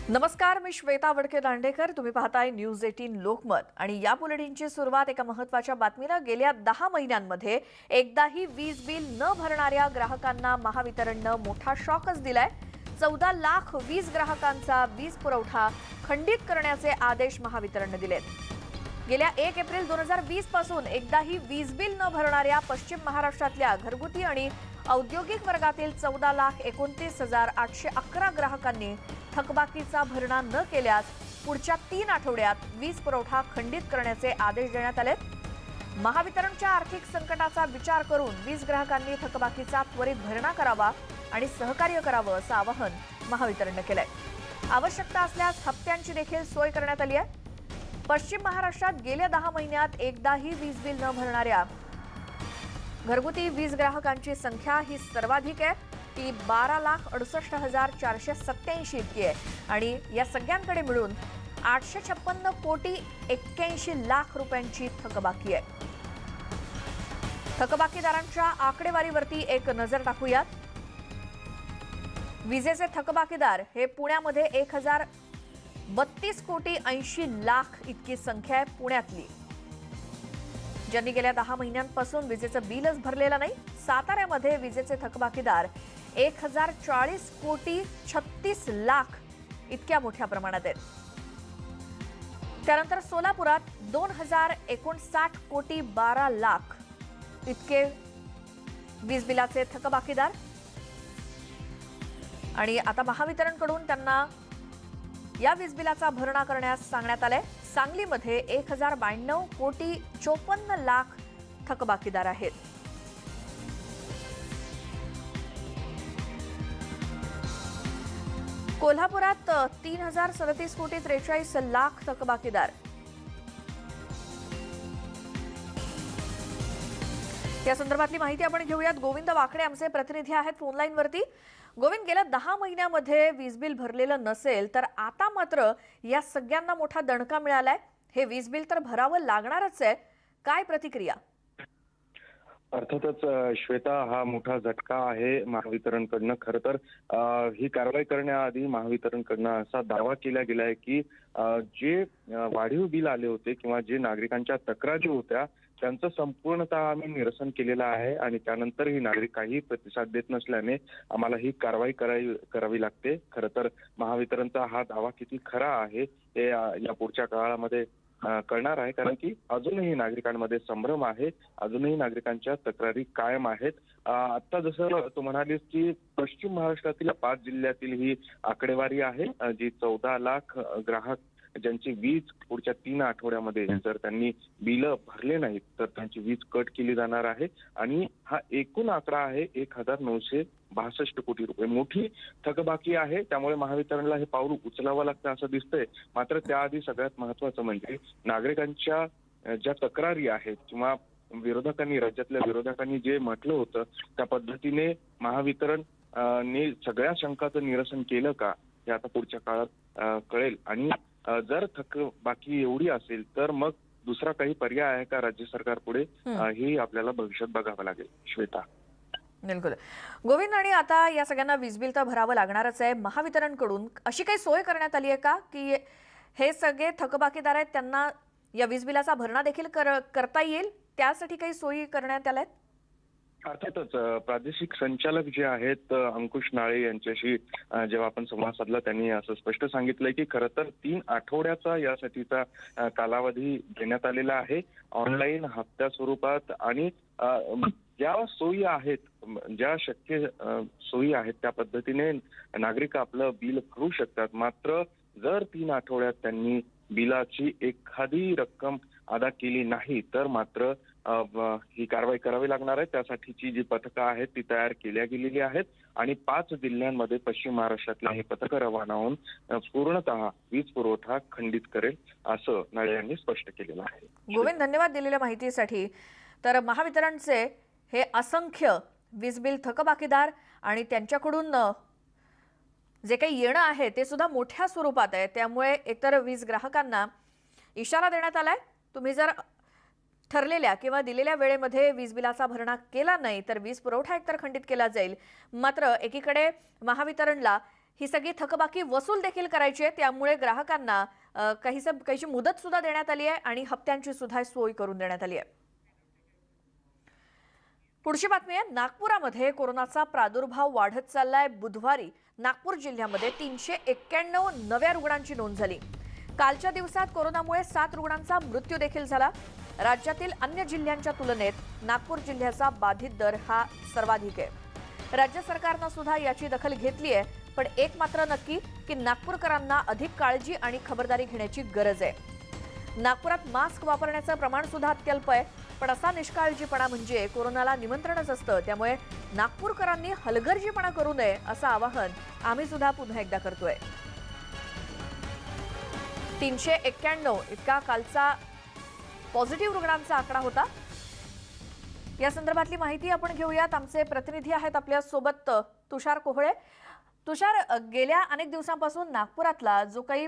नमस्कार, मी श्वेता वडके दांडेकर. तुम्ही पाहताय न्यूज 18 लोकमत आणि या बुलेटिनची सुरुवात एका महत्त्वाच्या बातमीने. गेल्या 10 महिन्यांमध्ये एकदाही वीज बिल न भरणाऱ्या ग्राहकांना महावितरणने मोठा शॉकच दिलाय. 14 लाख वीज ग्राहकांचा वीज पुरवठा खंडित करण्याचे आदेश महावितरणने दिलेत. गेल्या 1 एप्रिल 2020 पासून एकदाही वीज बिल न भरणाऱ्या पश्चिम महाराष्ट्रातल्या घरगुती आणि औद्योगिक वर्गातील 14,29,811 ग्राहकांनी थकबाकीचा भरणा न केल्यास पुढच्या 3 आठवड्यात वीज पुरवठा खंडित करण्याचे आदेश देण्यात आलेत. महावितरणच्या आर्थिक संकटाचा विचार करून वीज ग्राहकांनी थकबाकीचा त्वरित भरणा करावा आणि सहकार्य करावं असं आवाहन महावितरणने केलंय. आवश्यकता असल्यास हप्त्यांची देखील सोय करण्यात आली आहे. पश्चिम महाराष्ट्रात गेल्या 10 महिन्यात एकदाही वीज बिल न भरणाऱ्या घरगुती वीज ग्राहकांची संख्या ही सर्वाधिक आहे. ती 12,68,487 इतकी आहे आणि या सगळ्यांकडे मिळून 856 कोटी 81 लाख रुपयांची थकबाकी आहे. थकबाकीदारांच्या आकडेवारीवरती एक नजर टाकूयात. विजेचे थकबाकीदार हे पुण्यामध्ये 1,032 कोटी 80 लाख इतकी संख्या आहे पुण्यातली, ज्यांनी गेल्या 10 महिन्यांपासून विजेचं बिलच भरलेलं नाही. साताऱ्यामध्ये विजेचे थकबाकीदार 1,040 कोटी 36 लाख इतक्या मोठ्या प्रमाणात आहेत. त्यानंतर सोलापुरात 2,059 कोटी 12 लाख इतके वीज बिलाचे थकबाकीदार आणि आता महावितरणकडून त्यांना या वीज बिलाचा भरणा करण्यास सांगण्यात आलंय. सांगलीमध्ये 1,092 कोटी 54 लाख थकबाकीदार आहेत. कोल्हापुरात 3,037 कोटी 43 लाख थकबाकीदार. या संदर्भातली माहिती आपण घेऊयात. गोविंद वाकडे आमचे प्रतिनिधी आहेत फोनलाईनवरती. गोविंद, गेल्या 10 महिन्यामध्ये वीज बिल भरलेलं नसेल तर आता मात्र या सगळ्यांना मोठा दणका मिळालाय. हे वीज बिल तर भरावं लागणारच आहे. काय प्रतिक्रिया? अर्थातच श्वेता, हा मोठा झटका आहे महावितरणकडनं. खरं तर ही कारवाई करण्याआधी महावितरणकडनं असा दावा केला गेलाय की जे वाढीव बिल आले होते किंवा जे नागरिकांच्या तक्रारी होत्या त्यांचं संपूर्णतः आम्ही निरसन केलेलं आहे आणि त्यानंतरही नागरिक काही प्रतिसाद देत नसल्याने आम्हाला ही कारवाई करावी लागते. खरं तर महावितरणचा हा दावा किती खरा आहे हे या पुढच्या काळामध्ये करणार आहे, कारण की अजूनही नागरिकांमध्ये संभ्रम आहे, अजूनही नागरिकांच्या तक्रारी कायम आहेत. आता जसं तू म्हणालीस की पश्चिम महाराष्ट्रातील 5 जिल्ह्यातील ही आकडेवारी आहे, जी 14 लाख ग्राहक ज्यांची वीज पुढच्या 3 आठवड्यामध्ये जर त्यांनी बिलं भरले नाहीत तर त्यांची वीज कट केली जाणार आहे आणि हा एकूण आकडा आहे 1,962 कोटी रुपये. मोठी थकबाकी आहे, त्यामुळे महावितरणला हे पाऊल उचलावं लागतं असं दिसतंय. मात्र त्याआधी सगळ्यात महत्वाचं म्हणजे नागरिकांच्या ज्या तक्रारी आहेत किंवा राज्यातल्या विरोधकांनी जे म्हटलं होतं त्या पद्धतीने महावितरण ने सगळ्या शंकाचं निरसन केलं का हे आता पुढच्या काळात कळेल. आणि जर थकबाकी एवढी असेल तर मग दुसरा काही पर्याय आहे का राज्य सरकार पुढे, हे आपल्याला भविष्यात बघावं लागेल. श्वेता, बिलकुल. गोविंद, आणि आता या सगळ्यांना वीज बिल तर भरावं लागणारच आहे. महावितरणकडून अशी काही सोय करण्यात आली आहे का की हे सगळे थकबाकीदार आहेत त्यांना या वीज बिलाचा भरणा देखील करता येईल? त्यासाठी काही सोयी करण्यात आल्या आहेत? अर्थातच प्रादेशिक संचालक जे आहेत अंकुश नाळे यांच्याशी जेव्हा आपण संवाद साधला त्यांनी असं स्पष्ट सांगितलंय की खरं तर 3 आठवड्याचा यासाठीचा कालावधी देण्यात आलेला आहे ऑनलाईन हप्त्या स्वरूपात. आणि ज्या सोयी आहेत, ज्या शक्य सोयी आहेत त्या पद्धतीने नागरिक आपलं बिल भरू शकतात. मात्र जर 3 आठवड्यात त्यांनी बिलाची एखादी रक्कम अदा केली नाही तर मात्र ही कारवाई करावी लागणार आहे. त्यासाठीची जी पथकं आहेत ती तयार केल्या गेलेली आहेत आणि 5 जिल्ह्यांमध्ये पश्चिम महाराष्ट्रातल्या हे पथकं रवाना होऊन पूर्णतः वीज पुरवठा खंडित करेल असं नाळे यांनी स्पष्ट केलेलं आहे. गोविंद, धन्यवाद दिलेल्या माहितीसाठी. तर महावितरणचे हे असंख्य वीज बिल थकबाकीदार आणि त्यांच्याकडून जे काही येणं आहे ते सुद्धा मोठ्या स्वरूपात आहे. त्यामुळे एकतर वीज ग्राहकांना इशारा देण्यात आलाय, तुम्ही जर ठरलेल्या किंवा दिलेल्या वेळेमध्ये वीज बिलाचा भरणा केला नाही तर वीज पुरवठा एकतर खंडित केला जाईल. मात्र एकीकडे महावितरणला ही सगळी थकबाकी वसूल देखील करायची आहे, त्यामुळे ग्राहकांना काहीशी मुदत सुद्धा देण्यात आली आहे आणि हप्त्यांची सुद्धा सोय करून देण्यात आली आहे. पुढची बातमी आहे, नागपुरामध्ये कोरोनाचा प्रादुर्भाव वाढत चाललाय. बुधवारी नागपूर जिल्ह्यामध्ये 391 नव्या रुग्णांची नोंद झाली. कालच्या दिवसात कोरोनामुळे 7 रुग्णांचा मृत्यू देखील झाला. राज्यातील अन्य जिल्ह्यांच्या तुलनेत नागपूर जिल्ह्याचा बाधित दर हा सर्वाधिक आहे. राज्य सरकारनं सुद्धा याची दखल घेतली आहे, पण एक मात्र नक्की की नागपूरकरांना अधिक काळजी आणि खबरदारी घेण्याची गरज आहे. नागपुरात मास्क वापरण्याचं प्रमाण सुद्धा अत्यल्प आहे, पण असा निष्काळजीपणा म्हणजे कोरोनाला निमंत्रणच असतं. त्यामुळे नागपूरकरांनी हलगर्जीपणा करू नये असं आवाहन आम्ही सुद्धा पुन्हा एकदा करतोय. 391 इतका कालचा पॉझिटिव्ह रुग्णांचा आकडा होता. या संदर्भातली माहिती आपण घेऊयात. आमचे प्रतिनिधी आहेत आपल्या सोबत तुषार कोहळे. तुषार, गेल्या अनेक दिवसांपासून नागपुरातला जो काही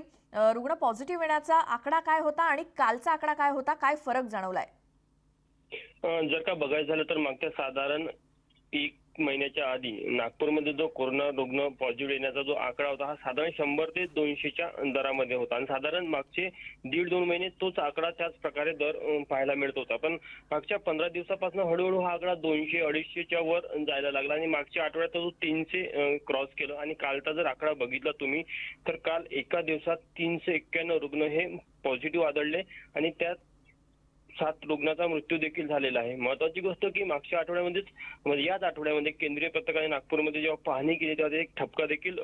रुग्ण पॉझिटिव्ह येण्याचा आकडा काय होता आणि कालचा आकडा काय होता, काय फरक जाणवलाय? जर का बघायचं झालं तर मागच्या साधारण 1 महिन्याच्या आधी नागपूरमध्ये जो कोरोना रुग्ण पॉझिटिव्ह येण्याचा जो आकडा होता हा साधारण 100 ते 200च्या दरामध्ये होता आणि साधारण मागचे 1.5-2 महिने तोच आकडा त्याच प्रकारे दर पाहायला मिळत होता. पण मागच्या 15 दिवसापासून हळूहळू हा आकडा 200-250च्या वर जायला लागला आणि मागच्या आठवड्यात तो 300 क्रॉस केलं. आणि कालचा जर आकडा बघितला तुम्ही तर काल एका दिवसात 391 रुग्ण हे पॉझिटिव्ह आढळले आणि त्यात 7 रुग्णांचा मृत्यू देखील झालेला आहे. महत्वाची गोष्ट की मागच्या आठवड्यामध्येच म्हणजे याच आठवड्यामध्ये केंद्रीय पथकाने नागपूरमध्ये जेव्हा पाहणी केली तेव्हा एक ठपका देखील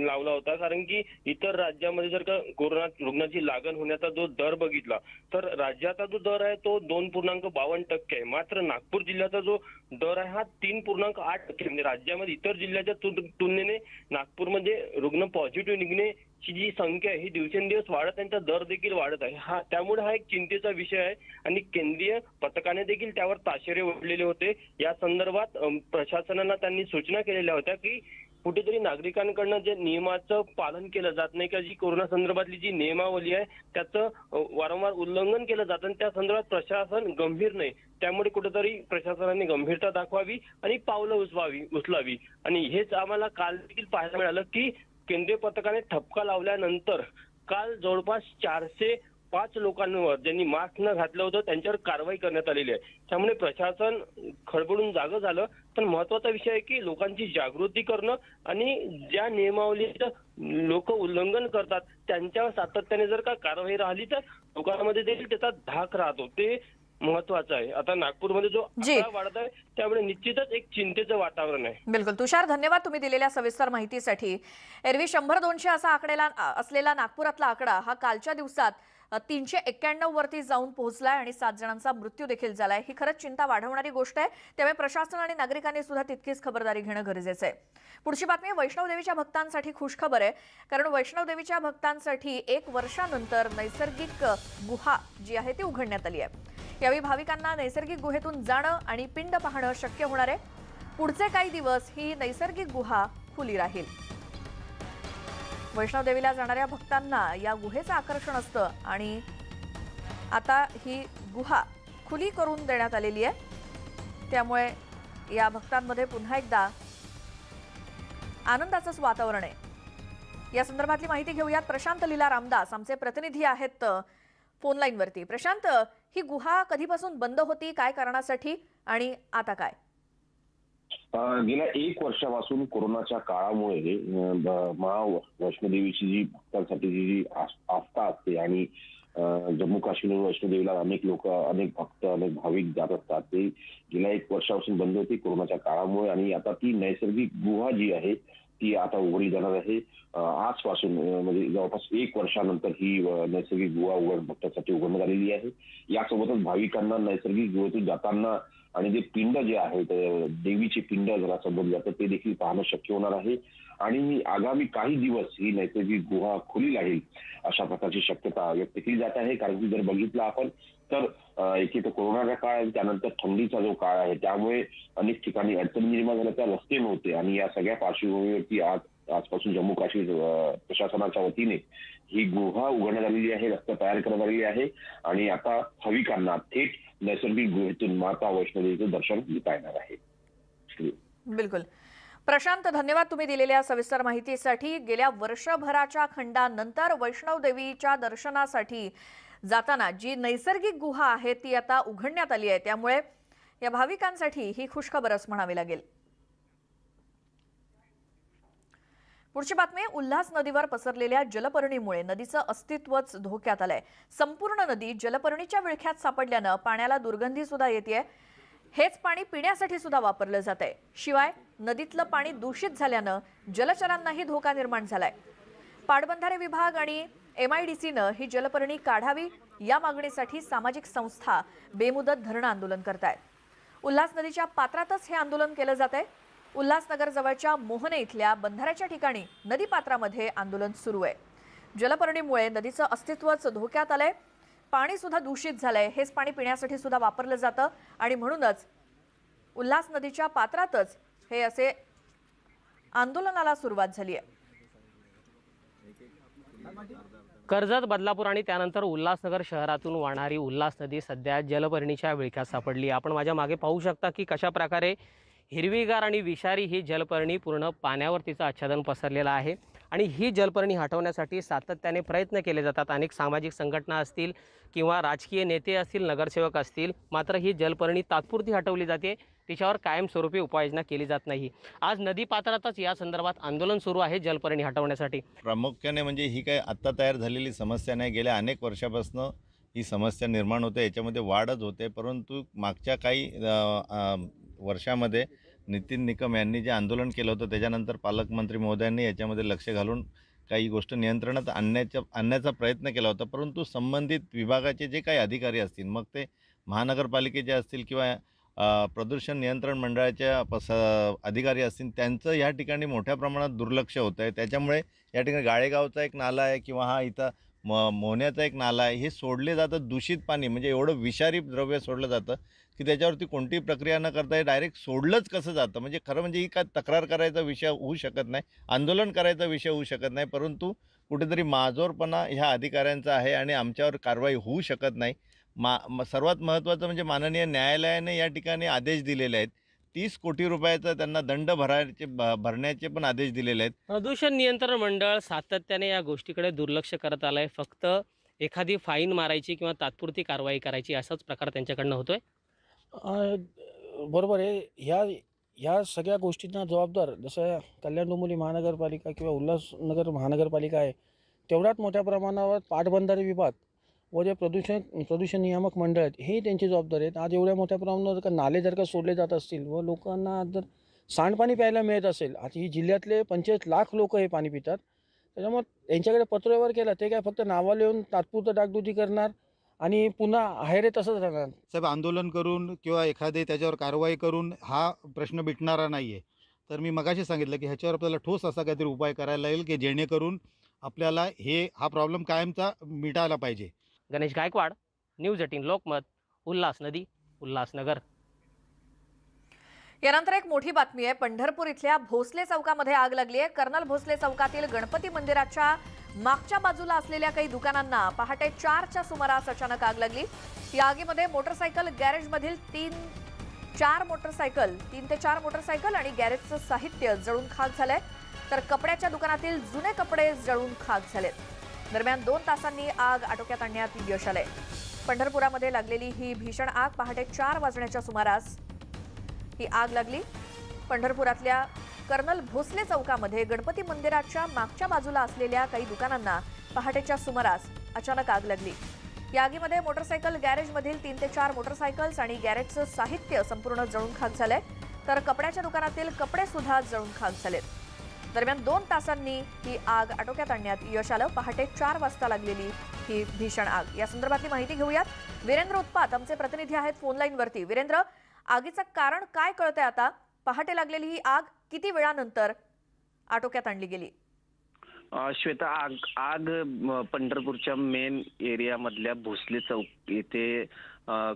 लावला होता. कारण की इतर राज्यामध्ये जर का कोरोना रुग्णाची लागण होण्याचा जो दर बघितला तर राज्याचा जो दर आहे तो 2.52% आहे. मात्र नागपूर जिल्ह्याचा जो दर आहे हा 3.8% म्हणजे राज्यामध्ये इतर जिल्ह्याच्या तुलनेने नागपूरमध्ये रुग्ण पॉझिटिव्ह निघण्याची जी संख्या आहे ही दिवसेंदिवस वाढत, त्यांचा दर देखील वाढत आहे. त्यामुळे हा एक चिंतेचा विषय आहे आणि केंद्रीय पथकाने देखील त्यावर ताशेरे ओढलेले होते. या संदर्भात प्रशासनाला त्यांनी सूचना केलेल्या होत्या की कुठेतरी नागरिकांकडनं जे नियमाचं पालन केलं जात नाही किंवा जी कोरोना संदर्भातली जी नियमावली आहे त्याचं वारंवार उल्लंघन केलं जातं आणि त्या संदर्भात प्रशासन गंभीर नाही. त्यामुळे कुठेतरी प्रशासनाने गंभीरता दाखवावी आणि पावलं उचलावी. आणि हेच आम्हाला काल देखील पाहायला मिळालं की केंद्रीय पथकाने ठपका लावल्यानंतर काल जवळपास 405 लोकांवर ज्यांनी मास्क न घातलं होतं त्यांच्यावर कारवाई करण्यात आलेली आहे. त्यामुळे प्रशासन खडबडून जागं झालं. पण महत्वाचा विषय आहे की लोकांची जागृती करणं आणि ज्या नियमावलीचं लोक उल्लंघन करतात त्यांच्यावर सातत्याने जर का कारवाई राहिली तर लोकांमध्ये देखील त्याचा धाक राहतो. ते महत्वाचं आहे. आता नागपूरमध्ये जो आकडा वाढत आहे त्यामुळे निश्चितच एक चिंतेचं वातावरण आहे. बिलकुल तुषार, धन्यवाद तुम्ही दिलेल्या सविस्तर माहितीसाठी. एरवी 100-200 असा आकडेला असलेला नागपुरातला आकडा हा कालच्या दिवसात 391 वरती जाऊन पोहोचलाय आणि 7 जणांचा मृत्यू देखील झालाय. ही खरंच चिंता वाढवणारी गोष्ट आहे. त्यामुळे प्रशासन आणि नागरिकांनी सुद्धा तितकीच खबरदारी घेणं गरजेचं आहे. पुढची बातमी वैष्णवदेवीच्या भक्तांसाठी खुशखबर आहे. कारण वैष्णवदेवीच्या भक्तांसाठी 1 वर्षानंतर नैसर्गिक गुहा जी आहे ती उघडण्यात आली आहे. यावेळी भाविकांना नैसर्गिक गुहेतून जाणं आणि पिंड पाहणं शक्य होणार आहे. पुढचे काही दिवस ही नैसर्गिक गुहा खुली राहील. वैष्णवदेवीला जाणाऱ्या भक्तांना या गुहेचं आकर्षण असतं आणि आता ही गुहा खुली करून देण्यात आलेली आहे. त्यामुळे या भक्तांमध्ये पुन्हा एकदा आनंदाचंच वातावरण आहे. या संदर्भातली माहिती घेऊयात. प्रशांत लीला रामदास आमचे प्रतिनिधी आहेत फोन लाईनवरती. प्रशांत, ही गुहा कधीपासून बंद होती, काय कारणासाठी आणि आता काय? गेल्या 1 वर्षापासून कोरोनाच्या काळामुळे वैष्णोदेवीची जी भक्तांसाठी जी आस्था असते आणि जम्मू काश्मीर वैष्णोदेवीला अनेक लोक, अनेक भक्त, अनेक भाविक जात असतात, ते गेल्या 1 वर्षापासून बंद होती कोरोनाच्या काळामुळे. आणि आता ती नैसर्गिक गुहा जी आहे ती आता उघडली जाणार आहे. आजपासून म्हणजे जवळपास 1 वर्षानंतर ही नैसर्गिक गुहा भक्तांसाठी उघडण्यात आलेली आहे. यासोबतच भाविकांना नैसर्गिक गुहेतून जाताना आणि जे पिंड जे आहेत, देवीचे पिंड ज्याला संबोधलं जातं, ते देखील पाहणं शक्य होणार आहे. आणि आगामी काही दिवस ही नैसर्गिक गुहा खुली राहील अशा प्रकारची शक्यता व्यक्त केली जात आहे. कारण की जर बघितलं आपण तर एके तर कोरोनाचा काळ आहे, त्यानंतर थंडीचा जो काळ आहे, त्यामुळे अनेक ठिकाणी अडचणी निर्माण झाल्या, त्या रस्ते नव्हते. आणि या सगळ्या पार्श्वभूमीवरती आजपासून जम्मू काश्मीर प्रशासनाच्या वतीने ही गुहा उघडण्यात आलेली आहे, रस्ता तयार करण्यात आलेली आहे. आणि आता भाविकांना थेट नैसर्गिक गुहेतून माता वैष्णोदेवीचं दर्शन घेता येणार आहे. बिलकुल. प्रशांत, धन्यवाद तुम्ही दिलेल्या सविस्तर माहितीसाठी। गेल्या वर्षभराच्या खंडानंतर वैष्णव देवीच्या दर्शनासाठी जाताना जी नैसर्गिक गुहा आहे ती आता उघडण्यात आली आहे, त्यामुळे या भाविकांसाठी ही खुशखबरच म्हणावी लागेल। पुढची बातमी, उल्हास नदीवर पसरलेल्या जलपर्णीमुळे नदीचं अस्तित्वच धोक्यात आलंय। संपूर्ण नदी जलपर्णीच्या विळख्यात सापडल्यानं पाण्याला दुर्गंधी सुद्धा येतेय। हेच पाणी पिण्यासाठी सुद्धा वापरलं जातंय। शिवाय नदीतलं पाणी दूषित झाल्यानं जलचरांनाही धोका निर्माण झालाय। पाटबंधारे विभाग आणि MIDCनं ही जलपर्णी काढावी या मागणीसाठी सामाजिक संस्था बेमुदत धरणं आंदोलन करतायत। उल्हास नदीच्या पात्रातच हे आंदोलन केलं जातंय। उल्हासनगर जवळच्या मोहने इथल्या बंधाऱ्याच्या ठिकाणी नदी पात्रामध्ये आंदोलन सुरू आहे। जलपर्णीमुळे नदीचं अस्तित्वच धोक्यात आलंय। पाणी सुद्धा दूषित झालंय। हेच पाणी पिण्यासाठी सुद्धा वापरलं जातं आणि म्हणूनच उल्हास नदीच्या पात्रातच हे असे आंदोलनाला सुरुवात झाली आहे। कर्जत, बदलापूर आणि त्यानंतर उल्हासनगर शहरातून वाहणारी उल्हास नदी सध्या जलपर्णीच्या विळख्यात सापडली। आपण माझ्या मागे पाहू शकता की कशा प्रकारे हिरवीगार आणि विषारी ही जलपर्णी पूर्ण पाण्यावर तिचं आच्छादन पसरलेलं आहे आणि ही जलपर्णी हटवण्यासाठी सातत्याने प्रयत्न केले जातात। अनेक सामाजिक संघटना असतील किंवा राजकीय नेते असतील, नगरसेवक असतील, मात्र ही जलपर्णी तात्पुरती हटवली जाते, तिच्यावर कायमस्वरूपी उपाययोजना केली जात नाही। आज नदी पात्रातच या संदर्भात आंदोलन सुरू आहे जलपर्णी हटवण्यासाठी। प्रामुख्याने म्हणजे ही काय आत्ता तयार झालेली समस्या नाही, गेल्या अनेक वर्षापासून ही समस्या निर्माण होते, याच्यामध्ये वाढच होते। परंतु मागच्या काही वर्षामध्ये नितीन निकम यांनी जे आंदोलन केलं होतं त्याच्यानंतर पालकमंत्री महोदयांनी याच्यामध्ये लक्ष घालून काही गोष्ट नियंत्रणात आणण्याचा प्रयत्न केला होता। परंतु संबंधित विभागाचे जे काही अधिकारी असतील, मग ते महानगरपालिकेचे असतील किंवा प्रदूषण नियंत्रण मंडळाच्या अधिकारी असतील, त्यांचं या ठिकाणी मोठ्या प्रमाणात दुर्लक्ष होतं आहे। त्याच्यामुळे या ठिकाणी गाळेगावचा एक नाला आहे किंवा हा इथं मोहण्याचा एक नाला आहे, हे सोडले जातं दूषित पाणी, म्हणजे एवढं विषारी द्रव्य सोडलं जातं की त्याच्यावरती कोणतीही प्रक्रिया न करता हे डायरेक्ट सोडलंच कसं जातं। म्हणजे खरं म्हणजे ही काय तक्रार करायचा विषय होऊ शकत नाही, आंदोलन करायचा विषय होऊ शकत नाही, परंतु कुठेतरी माजोरपणा ह्या अधिकाऱ्यांचा आहे आणि आमच्यावर कारवाई होऊ शकत नाही। सर्वात महत्त्वाचं म्हणजे माननीय न्यायालयाने या ठिकाणी आदेश दिलेले आहेत। 30 कोटी रुपयाचा त्यांना दंड भरण्याचे पण आदेश दिलेले आहेत। प्रदूषण नियंत्रण मंडळ सातत्याने या गोष्टीकडे दुर्लक्ष करत आलंय। फक्त एखादी फाईन मारायची किंवा तात्पुरती कारवाई करायची असाच प्रकार त्यांच्याकडनं होतोय। बरोबर आहे। ह्या सगळ्या गोष्टींना जबाबदार जसं कल्याण डोंबिवली महानगरपालिका किंवा उल्हासनगर महानगरपालिका आहे, तेवढ्याच मोठ्या प्रमाणावर पाटबंधारे विभाग व जे प्रदूषण नियामक मंडळ आहेत हे त्यांची जबाबदारी आहेत। आज एवढ्या मोठ्या प्रमाणावर जर का नाले जर का सोडले जात असतील व लोकांना जर सांडपाणी प्यायला मिळत असेल, आता ही जिल्ह्यातले 25 लाख लोक हे पाणी पितात, त्याच्यामुळे त्यांच्याकडे पत्रव्यवहार केला, ते काय फक्त नावाला येऊन तात्पुरतं डागडुजी करणार आणि पुन्हा आहे रे तसंच राहणार। साहेब, आंदोलन करून किंवा एखादे त्याच्यावर कारवाई करून हा प्रश्न मिटणारा नाही आहे। तर मी मगाशी सांगितलं की ह्याच्यावर आपल्याला ठोस असा काहीतरी उपाय करायला लागेल की जेणेकरून आपल्याला हा प्रॉब्लेम कायमचा मिटायला पाहिजे। गणेश गायकवाड, न्यूज 18 लोकमत, उल्हास नदी, उल्हासनगर। यानंतर एक मोठी बातमी आहे। पंढरपूर इथल्या भोसले चौकामध्ये आग लागली आहे। कर्नल भोसले चौकातील गणपती मंदिराच्या मागच्या बाजूला असलेल्या काही दुकानांना पहाटे 4च्या सुमारास अचानक आग लागली। या आगीमध्ये मोटरसायकल गॅरेजमधील 3 ते 4 मोटरसायकल आणि गॅरेजचं साहित्य जळून खाक झालंय, तर कपड्याच्या दुकानातील जुने कपडे जळून खाक झालेत। दरम्यान 2 तासांनी आग आटोक्यात आणण्यात यश आलंय। पंढरपुरामध्ये लागलेली ही भीषण आग पहाटे 4 वाजण्याच्या सुमारास ही आग लागली। पंढरपुरातल्या कर्नल भोसले चौकामध्ये गणपती मंदिराच्या मागच्या बाजूला असलेल्या काही दुकानांना पहाटेच्या सुमारास अचानक आग लागली। या आगीमध्ये मोटरसायकल गॅरेजमधील 3 ते 4 मोटरसायकल्स आणि गॅरेजचं साहित्य संपूर्ण जळून खाक झालंय, तर कपड्याच्या दुकानातील कपडे सुद्धा जळून खाक झालेत। दरम्यान 2 तासांनी ही आग आटोक्यात आणण्यात यश आलं। पहाटे 4 वाजता लागलेली ही भीषण आग, या संदर्भातली माहिती घेऊयात। वीरेंद्र उत्पात आमचे प्रतिनिधी आहेत फोन लाईनवरती। वीरेंद्र, आगीचं कारण काय कळतंय आता? पहाटे लागलेली ही आग किती वेळानंतर आटोक्यात आणली गेली? श्वेता, आग पंढरपूरच्या मेन एरियामधल्या भोसले चौक येथे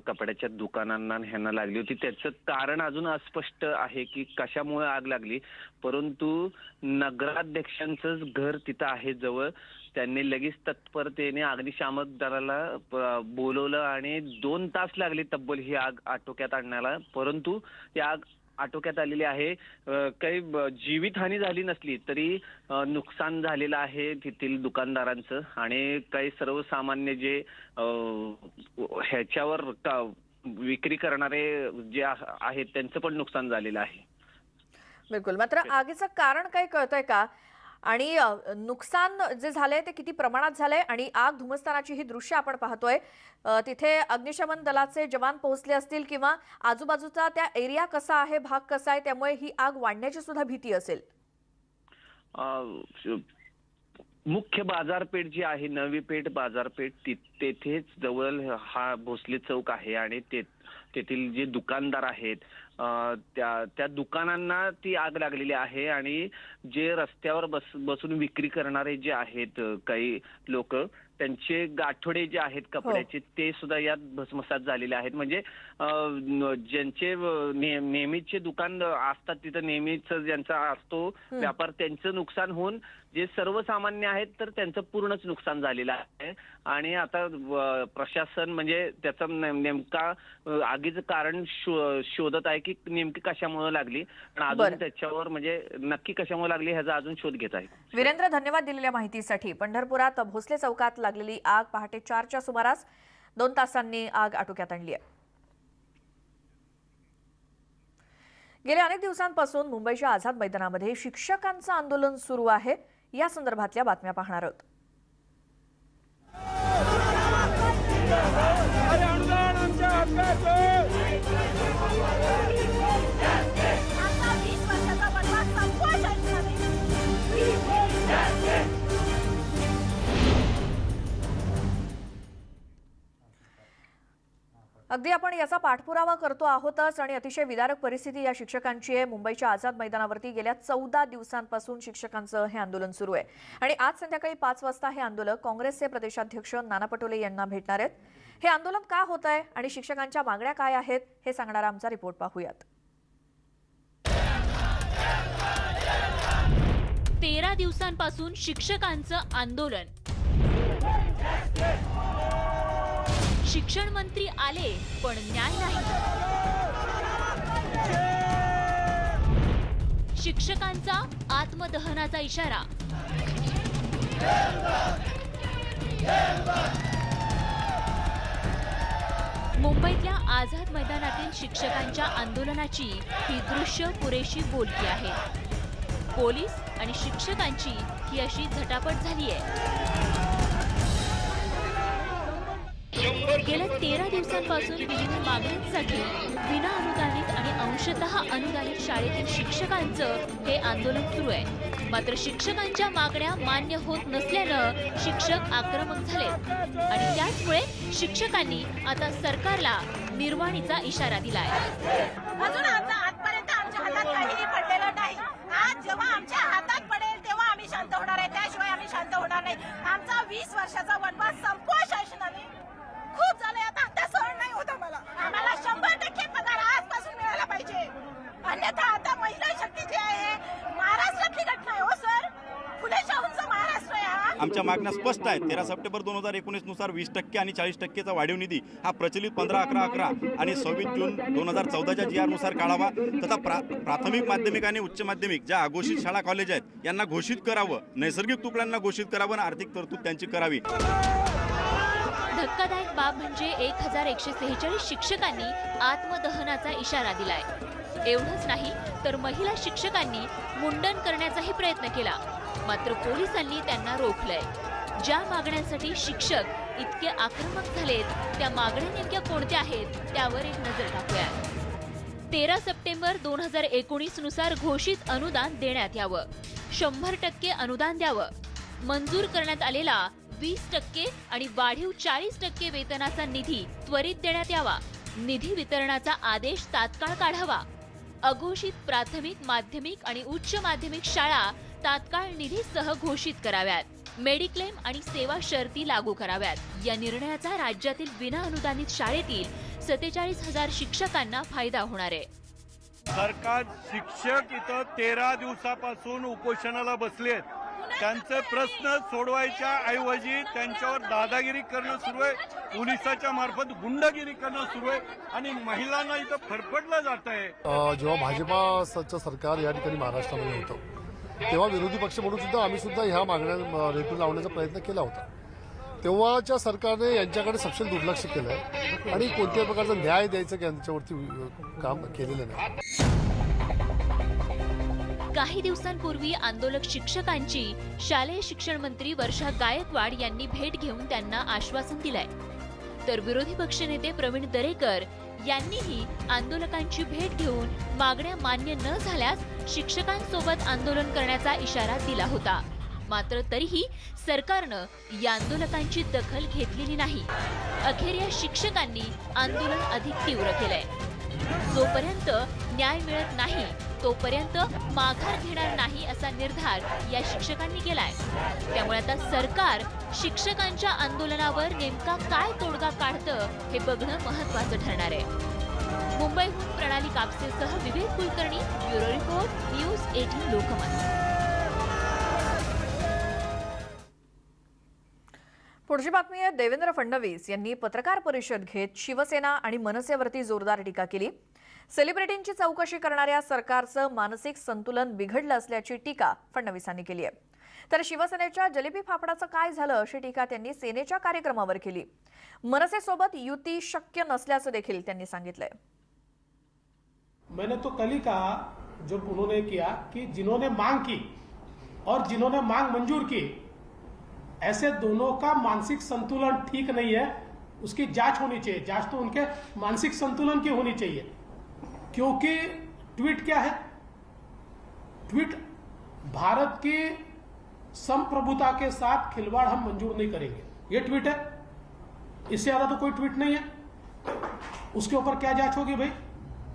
कपड्याच्या दुकानांना ह्यांना लागली होती। त्याचं कारण अजून अस्पष्ट आहे की कशामुळे आग लागली, परंतु नगराध्यक्षांचंच घर तिथं आहे जवळ, त्यांनी लगेच तत्परतेने अग्निशामक दलाला बोलवलं आणि 2 तास लागले तब्बल ही आग आटोक्यात आणण्याला, परंतु ही आग आटोक्यात आलेली आहे. काही जीवितहानी झाली नसली तरी नुकसान झालेलं आहे तेथील दुकानदारांचं आणि काही सर्वसामान्य जे ह्याच्यावर विक्री करणारे जे आहेत त्यांचं पण नुकसान झालेलं आहे. बिलकुल. मात्र आगीचं कारण काही कळतंय का आणि नुकसान जे झालंय ते किती प्रमाणात झालंय आणि आग धुमसतानाची ही दृश्य आपण पाहतोय, तिथे अग्निशमन दलाचे जवान पोहोचले असतील किंवा आजूबाजूचा त्या एरिया कसा आहे, भाग कसा आहे, त्यामुळे ही आग वाढण्याची सुद्धा भीती असेल. मुख्य बाजारपेठ जी आहे, नवी पेठ बाजारपेठ, तेथेच जवळ हा भोसले चौक आहे आणि तेथील जे दुकानदार आहेत त्या दुकानांना ती आग लागलेली आहे आणि जे रस्त्यावर बसून विक्री करणारे जे आहेत काही लोक, त्यांचे गाठोडे जे आहेत कपड्याचे ते सुद्धा यात भस्मसात झालेले आहेत. म्हणजे ज्यांचे नेहमीचे दुकान असतात तिथं नेहमीच ज्यांचा असतो व्यापार, त्यांचं नुकसान होऊन जे सर्वसामान्य आहेत तर त्यांचं पूर्णच नुकसान झालेलं आहे. आणि आता प्रशासन म्हणजे त्याचा नेमका आगीचं कारण शोधत आहे की नेमकी कशामुळे लागली आणि अजून त्याच्यावर म्हणजे नक्की कशामुळे लागली ह्याचा अजून शोध घेत आहे. वीरेंद्र, धन्यवाद दिलेल्या माहितीसाठी. पंढरपुरात भोसले चौकात लागलेली आग पहाटे 4च्या सुमारास 2 तासांनी आग आटोक्यात आणली आहे. गेल्या अनेक दिवसांपासून मुंबईच्या आझाद मैदानामध्ये शिक्षकांचं आंदोलन सुरू आहे. या संदर्भातल्या बातम्या पाहणार आहोत. अगदी आपण याचा पाठपुरावा करतो आहोतच आणि अतिशय विदारक परिस्थिती या शिक्षकांची आहे. मुंबईच्या आझाद मैदानावरती गेल्या 14 दिवसांपासून शिक्षकांचं हे आंदोलन सुरू आहे आणि आज संध्याकाळी 5 वाजता हे आंदोलक काँग्रेसचे प्रदेशाध्यक्ष नाना पटोले यांना भेटणार आहेत. हे आंदोलन का होत आहे आणि शिक्षकांच्या मागण्या काय आहेत हे सांगणारा आमचा रिपोर्ट पाहूयात. 13 दिवसांपासून शिक्षकांचं आंदोलन. शिक्षण मंत्री आले पण न्याय नाही. शिक्षकांचा आत्मदहनाचा इशारा. मुंबईतल्या आझाद मैदानातील शिक्षकांच्या आंदोलनाची ही दृश्य पुरेशी बोलकी आहे. पोलीस आणि शिक्षकांची ही अशी झटापट झाली आहे. गेल्या 13 दिवसांपासून विविध मागण्यांसाठी विना अनुदानित आणि अंशतः अनुदानित शाळेतील शिक्षकांचं हे आंदोलन सुरू आहे. मात्र शिक्षकांच्या मागण्या मान्य होत नसल्यानं शिक्षक आक्रमक झाले आणि त्याचमुळे शिक्षकांनी आता सरकारला निर्वाणीचा इशारा दिलाय. अजून आजपर्यंत आमच्या हातात काहीही पडलेलं नाही. आज जेव्हा आमच्या हातात पडेल तेव्हा आम्ही शांत होणार आहे, त्याशिवाय आम्ही शांत होणार नाही. आमचा 20 वर्षाचा वनवास संपवा शासनाने. खूप झाले आता सहन नाही होत आम्हाला. आम्हाला 100% पगार आजपासून मिळाला पाहिजे. अन्यथा आता महिला शक्ती जी आहे महाराष्ट्रातली घटना आहे. हो सर, फुले शाहूंचा महाराष्ट्र आहे हा. आमच्या मागण्या स्पष्ट आहेत. 13 सप्टेंबर 2019 नुसार 20% आणि 40%चा वाढीव निधी हा प्रचलित 15/11/11 आणि 26 जून 2014च्या GR नुसार काढावा तथा प्राथमिक माध्यमिक आणि उच्च माध्यमिक ज्या अघोषित शाळा कॉलेज आहेत यांना घोषित करावं, नैसर्गिक तुकड्यांना घोषित करावं आणि आर्थिक तरतूद त्यांची करावी. धक्कादायक बाब म्हणजे 1146 शिक्षकांनी आत्मदहनाचा इशारा दिलाय. एवढंच नाही तर महिला शिक्षकांनी मुंडन करण्याचाही प्रयत्न केला. मात्र पोलिसांनी त्यांना रोखलंय. ज्या मागण्यांसाठी शिक्षक इतके आक्रमक झालेत त्या मागण्या नेमक्या कोणत्या आहेत त्यावर एक नजर टाकूया. 13 सप्टेंबर 2019 नुसार घोषित अनुदान देण्यात यावं. 100% अनुदान द्यावं. मंजूर करण्यात आलेला 20% आणि वाढीव 40% वेतनाचा निधी त्वरित देण्यात यावा. निधी वितरणाचा आदेश तात्काळ काढावा. अघोषित प्राथमिक, माध्यमिक आणि उच्च माध्यमिक शाळा तात्काळ निधीसह घोषित कराव्यात. मेडिक्लेम आणि सेवा शर्ती लागू कराव्यात. या निर्णयाचा राज्यातील विना अनुदानित शाळेतील 47,000 शिक्षकांना फायदा होणार आहे. सरकार शिक्षक इथं 13 दिवसापासून उपोषणाला बसले आहेत. त्यांचे प्रश्न सोडवायच्या ऐवजी त्यांच्यावर दादागिरी करणं सुरू आहे, पोलिसाच्या मार्फत गुंडगिरी करणं सुरू आहे आणि महिलांना इथं फरफटलं जात आहे. जेव्हा भाजपाचं सरकार या ठिकाणी महाराष्ट्रामध्ये होतं तेव्हा विरोधी पक्ष म्हणून सुद्धा आम्ही सुद्धा ह्या मागण्या रेटून लावण्याचा प्रयत्न केला होता. तेव्हाच्या सरकारने यांच्याकडे सपशेल दुर्लक्ष केलं आहे आणि कोणत्याही प्रकारचा न्याय द्यायचं की यांच्यावरती काम केलेलं नाही. काही दिवसांपूर्वी आंदोलक शिक्षकांची शालेय शिक्षण मंत्री वर्षा गायकवाड यांनी भेट घेऊन त्यांना आश्वासन दिलंय. तर विरोधी पक्षनेते प्रवीण दरेकर यांनीही आंदोलकांची भेट घेऊन मागण्या मान्य न झाल्यास शिक्षकांसोबत आंदोलन करण्याचा इशारा दिला होता. मात्र तरीही सरकारनं या आंदोलकांची दखल घेतलेली नाही. अखेर या शिक्षकांनी आंदोलन अधिक तीव्र केलंय. जोपर्यंत न्याय मिळत नाही तोपर्यंत माघार घेणार नाही असा निर्धार या शिक्षकांनी केलाय. त्यामुळे आता सरकार शिक्षकांच्या आंदोलनावर नेमका काय तोडगा काढतं हे बघणं महत्त्वाचं ठरणार आहे. मुंबईहून प्रणाली कापसेसह Vivek Kulkarni, bureau report, news 18 Lokmat. पुढची बातमी आहे. देवेंद्र फडणवीस यांनी पत्रकार परिषद घेत शिवसेना आणि मनसेवरती जोरदार टीका केली. सेलिब्रिटींची चौकशी करणाऱ्या सरकारचं मानसिक संतुलन बिघडलं असल्याची टीका फडणवीसांनी केली आहे. तर शिवसेनेच्या जलेबी फाफडाचं काय झालं अशी टीका त्यांनी सेनेच्या कार्यक्रमावर केली. मनसेसोबत युती शक्य नसल्याचं देखील त्यांनी सांगितलंय. मैंने तो कल ही कहा जो उन्होंने किया कि जिन्होंने मांग की और जिन्होंने मांग मंजूर की ऐसे दोनों का मानसिक संतुलन ठीक नहीं है, उसकी जांच होनी चाहिए. जांच तो उनके मानसिक संतुलन की होनी चाहिए, क्योंकि ट्वीट क्या है? ट्वीट भारत की संप्रभुता के साथ खिलवाड़ हम मंजूर नहीं करेंगे, ये ट्वीट है. इससे ज्यादा तो कोई ट्वीट नहीं है. उसके ऊपर क्या जांच होगी भाई?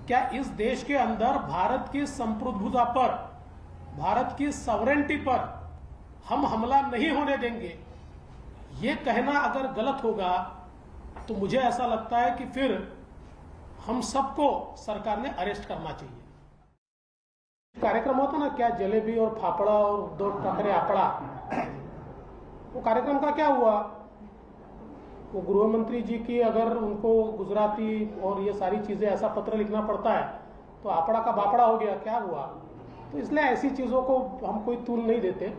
क्या इस देश के अंदर भारत की संप्रभुता पर, भारत की सॉवरेंटी पर हम हमला नहीं होने देंगे, ये कहना अगर गलत होगा तो मुझे ऐसा लगता है कि फिर हम सबको सरकार ने अरेस्ट करना चाहिए. कार्यक्रम होता ना क्या, जलेबी और फाफड़ा और उद्धव ठाकरे आपड़ा, वो कार्यक्रम का क्या हुआ? वो गृह मंत्री जी की अगर उनको गुजराती और ये सारी चीजें ऐसा पत्र लिखना पड़ता है तो आपड़ा का बापड़ा हो गया, क्या हुआ? तो इसलिए ऐसी चीजों को हम कोई तूल नहीं देते.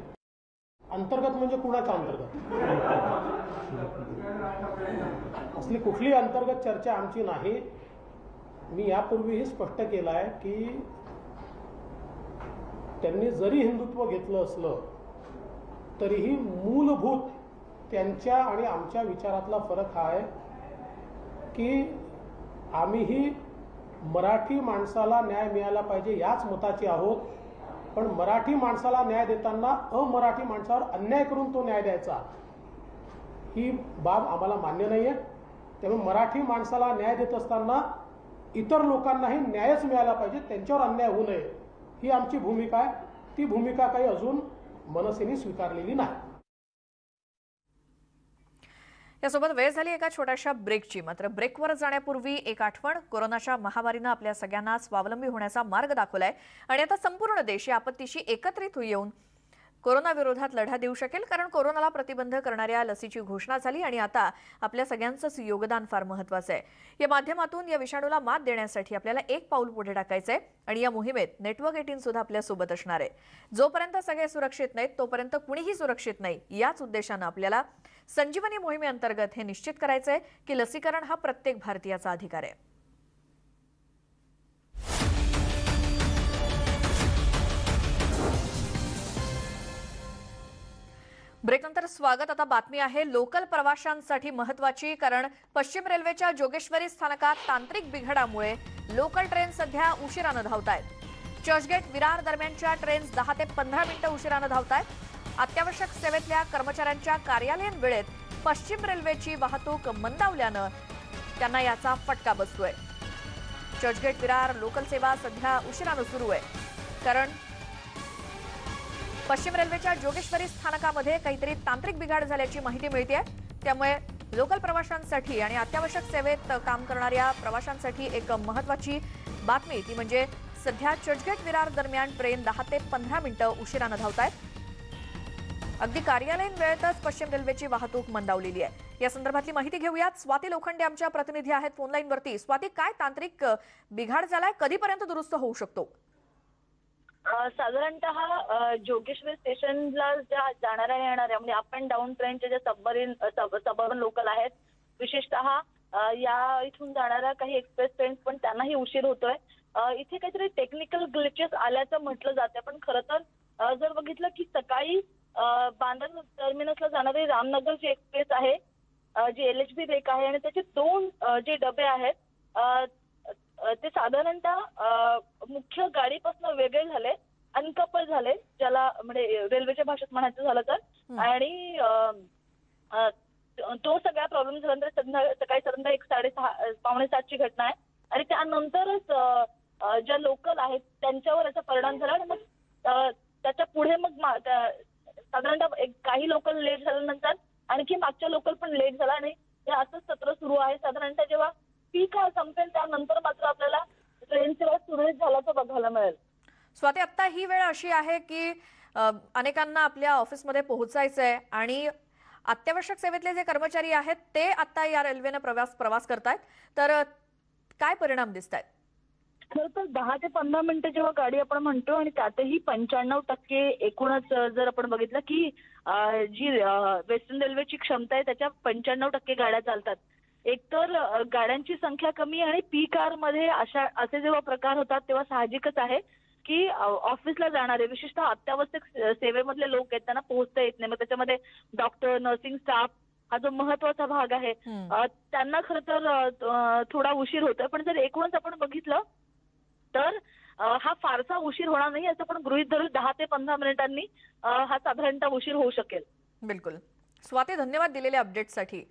अंतर्गत म्हणजे कुणाचा अंतर्गत? असली कुठली अंतर्गत चर्चा आमची नाही. मी यापूर्वीही स्पष्ट केलं आहे की त्यांनी जरी हिंदुत्व घेतलं असलं तरीही मूलभूत त्यांच्या आणि आमच्या विचारातला फरक हा आहे की आम्हीही मराठी माणसाला न्याय मिळाला पाहिजे याच मताचे आहोत. पण मराठी माणसाला न्याय देताना अमराठी माणसावर अन्याय करून तो न्याय द्यायचा ही बाब आम्हाला मान्य नाही आहे. त्यामुळे मराठी माणसाला न्याय देत असताना इतर लोकांनाही न्यायच मिळाला पाहिजे, त्यांच्यावर अन्याय होऊ नये ही आमची भूमिका आहे. ती भूमिका काही अजून मनसेने स्वीकारलेली नाही. यासोबत वेळ झाली एका छोट्याशा ब्रेकची. मात्र ब्रेकवर जाण्यापूर्वी एक आठवण. कोरोनाच्या महामारीनं आपल्या सगळ्यांना स्वावलंबी होण्याचा मार्ग दाखवलाय आणि आता संपूर्ण देश या आपत्तीशी एकत्रित येऊन कोरोना विरोधात लढा देऊ शकेल. कारण कोरोनाला प्रतिबंध करणाऱ्या लसीची घोषणा झाली आणि आता आपल्या सगळ्यांचंच योगदान फार महत्त्वाचं आहे. या माध्यमातून या विषाणूला मात देण्यासाठी आपल्याला एक पाऊल पुढे टाकायचंय आणि या मोहिमेत नेटवर्क 18 सुद्धा आपल्या सोबत असणार आहे. जोपर्यंत सगळे सुरक्षित नाहीत तोपर्यंत कुणीही सुरक्षित नाही. याच उद्देशानं आपल्याला संजीवनी मोहिमेअंतर्गत हे निश्चित करायचंय की लसीकरण हा प्रत्येक भारतीयाचा अधिकार आहे. ब्रेकनंतर स्वागत. आता बातमी आहे लोकल प्रवाशांसाठी महत्त्वाची. कारण पश्चिम रेल्वेच्या जोगेश्वरी स्थानकात तांत्रिक बिघाडामुळे लोकल ट्रेन सध्या उशिरानं धावतायत. चर्चगेट विरार दरम्यानच्या ट्रेन्स 10 ते 15 मिनिटं उशिरानं धावतायत. अत्यावश्यक सेवेतल्या कर्मचाऱ्यांच्या कार्यालयीन वेळेत पश्चिम रेल्वेची वाहतूक मंदावल्यानं त्यांना याचा फटका बसतोय. चर्चगेट विरार लोकल सेवा सध्या उशिरानं सुरू आहे. कारण पश्चिम रेल्वेच्या जोगेश्वरी स्थानकामध्ये काहीतरी तांत्रिक बिघाड झाल्याची माहिती मिळते. त्यामुळे लोकल प्रवाशांसाठी आणि अत्यावश्यक सेवेत काम करणाऱ्या प्रवाशांसाठी एक महत्त्वाची बातमी ती म्हणजे सध्या चर्चगेट विरार दरम्यान ट्रेन 10 ते 15 मिनिटं उशिरानं धावतायत. अगदी कार्यालयीन वेळेतच पश्चिम रेल्वेची वाहतूक मंदावलेली आहे. या संदर्भातली माहिती घेऊयात. स्वाती लोखंडे आमच्या प्रतिनिधी आहेत फोन लाईनवरती. स्वाती, काय तांत्रिक बिघाड झालाय, कधीपर्यंत दुरुस्त होऊ शकतो? साधारणतः जोगेश्वरी स्टेशनला ज्या जाणाऱ्या येणाऱ्या म्हणजे अप अँड डाऊन ट्रेनच्या ज्या सबअर्बन लोकल आहेत, विशेषतः या इथून जाणाऱ्या काही एक्सप्रेस ट्रेन्स पण त्यांनाही उशीर होतोय. इथे काहीतरी टेक्निकल ग्लिचेस आल्याचं म्हटलं जातं, पण खरं तर जर बघितलं की सकाळी बांद्रा टर्मिनसला जाणारी रामनगरची एक्सप्रेस आहे, जी LHB रेक आहे, आणि त्याचे 2 जे डबे आहेत ते साधारणतः मुख्य गाडीपासून वेगळे झाले, अनकपल झाले, ज्याला म्हणजे रेल्वेच्या भाषेत म्हणायचं झालं तर. आणि तो सगळा प्रॉब्लेम झाल्यानंतर सकाळी साधारणतः 6:30 पावणे 7ची घटना आहे. आणि त्यानंतरच ज्या लोकल आहेत त्यांच्यावर याचा परिणाम झाला. आणि मग त्याच्या पुढे मग साधारणतः काही लोकल लेट झाल्यानंतर आणखी मागच्या लोकल पण लेट झाला. आणि हे असंच सत्र सुरू आहे. साधारणतः जेव्हा पीक संपेल त्यानंतर मात्र आपल्याला ट्रेन सेवा सुरळीत झाल्याचं बघायला मिळेल. स्वाती, आता ही वेळ अशी आहे की अनेकांना आपल्या ऑफिसमध्ये पोहोचायचंय आणि अत्यावश्यक सेवेतले जे कर्मचारी आहेत ते आता या रेल्वेने प्रवास करतायत, तर काय परिणाम दिसत आहेत? खरं तर 10 ते 15 मिनिटं जेव्हा गाडी आपण म्हणतो, आणि त्यातही 95% एकूणच जर आपण बघितलं की जी वेस्टर्न रेल्वेची क्षमता आहे त्याच्या 95% गाड्या चालतात. एकतर गाड्यांची संख्या कमी आणि पीक आवर मध्ये असे जेव्हा प्रकार होतात तेव्हा साहजिकच आहे की ऑफिसला जाणारे विशेषतः अत्यावश्यक सेवेमधले लोक आहेत त्यांना पोहोचता येत नाही. मग त्याच्यामध्ये डॉक्टर, नर्सिंग स्टाफ हा जो महत्वाचा भाग आहे त्यांना खरं तर थोडा उशीर होतोय. पण जर एकूणच आपण बघितलं तर हा फारसा उशीर होणार नाही असं पण गृहीत धरून 10 ते 15 मिनिटांनी हा साधारणतः उशीर होऊ शकेल. बिलकुल. स्वाती, धन्यवाद दिलेल्या अपडेटसाठी.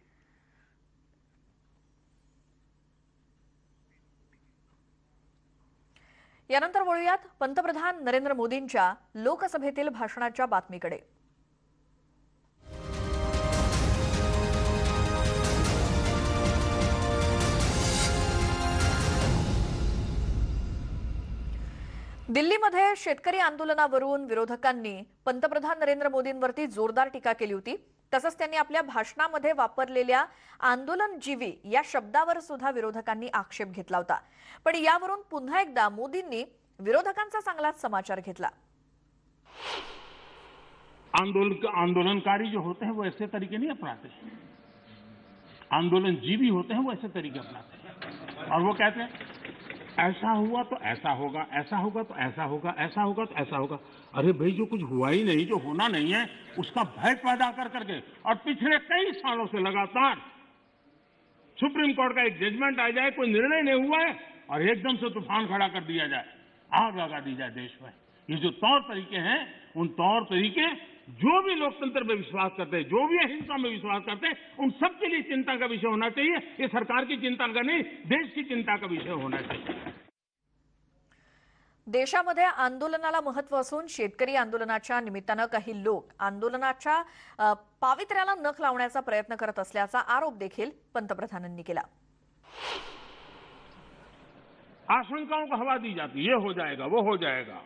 यानंतर वळूयात पंतप्रधान नरेंद्र मोदींच्या लोकसभेतील भाषणाच्या बातमीकडे. दिल्लीमध्ये शेतकरी आंदोलनावरून विरोधकांनी पंतप्रधान नरेंद्र मोदींवरती जोरदार टीका केली होती. तसंच त्यांनी आपल्या भाषणामध्ये वापरलेल्या आंदोलनजीवी या शब्दावर सुद्धा विरोधकांनी आक्षेप घेतला होता. पण यावरून पुन्हा एकदा मोदींनी विरोधकांचा चांगलाच समाचार घेतला. आंदोलनकारी जो होते हैं वो ऐसे तरीके नहीं अपनाते, आंदोलनजीवी होते हैं वो ऐसे तरीके अपनाते हैं. और वो कहते हैं ऐसा हुआ तो ऐसा होगा, ऐसा होगा तो ऐसा होगा, ऐसा होगा तो ऐसा होगा. अरे भाई, जो कुछ हुआ ही नहीं, जो होना नहीं है, उसका भय पैदा कर करके और पिछले कई सालों से लगातार सुप्रीम कोर्ट का एक जजमेंट आ जाए, कोई निर्णय नहीं हुआ है और एकदम से तूफान खड़ा कर दिया जाए, आग लगा दी जाए देश में. ये जो तौर तरीके हैं, उन तौर तरीके जो भी लोकतंत्र में विश्वास करते हैं, जो भी अहिंसा में विश्वास करते हैं, उन सबके लिए चिंता का विषय होना चाहिए. ये सरकार की चिंता का नहीं, देश की चिंता का विषय होना चाहिए. देशामध्ये आंदोलनाला महत्त्व असून शेतकरी आंदोलनाच्या निमित्तानं काही लोक आंदोलनाच्या पावित्र्याला नख लावण्याचा प्रयत्न करत असल्याचा आरोप देखील पंतप्रधानांनी केला. आशंकाओं को हवा दी जाती, ये हो जाएगा, वो हो जाएगा,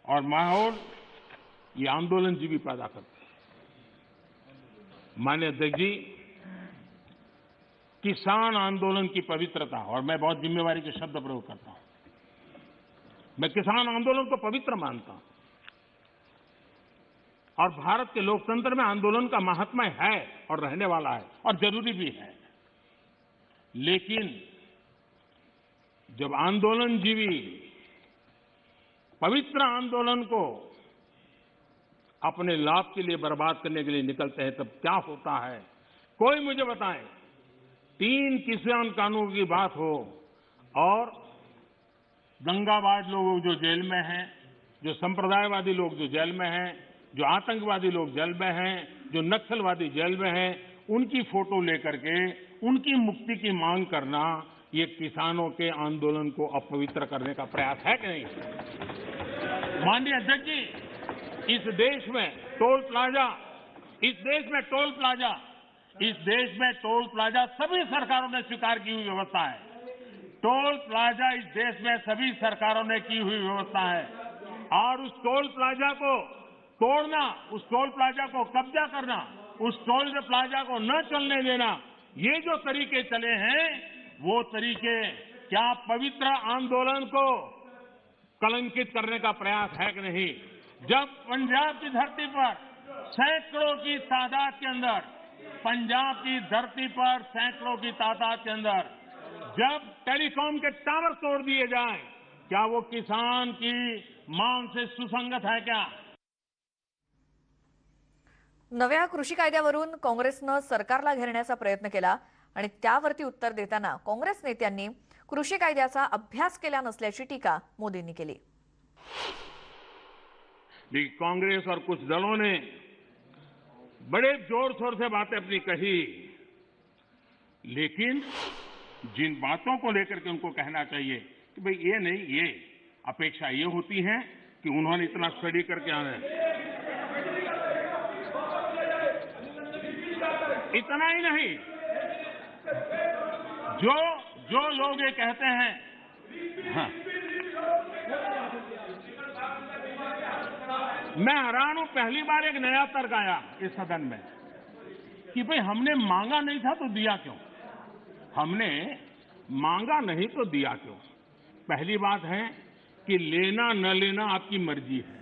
और माहौल ये आंदोलनजीवी पैदा करते हैं. माननीय अध्यक्ष जी, किसान आंदोलन की पवित्रता, और मैं बहुत जिम्मेवारी के शब्द प्रयोग करता हूं, मैं किसान आंदोलन को पवित्र मानता हूं और भारत के लोकतंत्र में आंदोलन का महात्म्य है और रहने वाला है और जरूरी भी है. लेकिन जब आंदोलनजीवी पवित्र आंदोलन को अपने लाभ के लिए बर्बाद करने के लिए निकलते हैं, तब क्या होता है? कोई मुझे बताए. 3 किसान कानून की बात हो और दंगाबाज लोग जो जेल में हैं, जो संप्रदायवादी लोग जो जेल में हैं, जो आतंकवादी लोग जेल में हैं, जो नक्सलवादी जेल में हैं, उनकी फोटो लेकर के उनकी मुक्ति की मांग करना, ये किसानों के आंदोलन को अपवित्र करने का प्रयास है कि नहीं? माननीय अध्यक्ष जी, इस देश में टोल प्लाजा, इस देश में टोल प्लाजा सभी सरकारों ने स्वीकार की हुई व्यवस्था है. टोल प्लाजा इस देश में सभी सरकारों ने की हुई व्यवस्था है और उस टोल प्लाजा को तोड़ना, उस टोल प्लाजा को कब्जा करना, उस टोल प्लाजा को न चलने देना, ये जो तरीके चले हैं वो तरीके क्या पवित्र आंदोलन को कलंकित करने का प्रयास है कि नहीं? जब पंजाब की धरती पर सैकड़ों की तादाद के अंदर, पंजाब की धरती पर सैकड़ों की तादाद के अंदर जब टेलीकॉम के टावर तोड़ दिए जाएं, क्या वो किसान की मांग से सुसंगत है क्या? नव्या कृषी कायद्यावरून काँग्रेसनं सरकारला घेरण्याचा प्रयत्न केला आणि त्यावरती उत्तर देताना काँग्रेस नेत्यांनी कृषी कायद्याचा अभ्यास केला नसल्याची टीका मोदींनी केली। कांग्रेस और कुछ दलों ने बड़े जोर शोर से बातें अपनी कही, लेकिन जिन बातों को लेकर के उनको कहना चाहिए कि भाई ये नहीं, ये अपेक्षा ये होती है कि उन्होंने इतना स्टडी करके आना है। इतना ही नहीं, जो लोग ये कहते हैं, हाँ, मैं हैरान हूं, पहली बार एक नया तर्क आया इस सदन में कि भाई हमने मांगा नहीं था तो दिया क्यों? हमने मांगा नहीं तो दिया क्यों? पहली बात है कि लेना न लेना आपकी मर्जी है।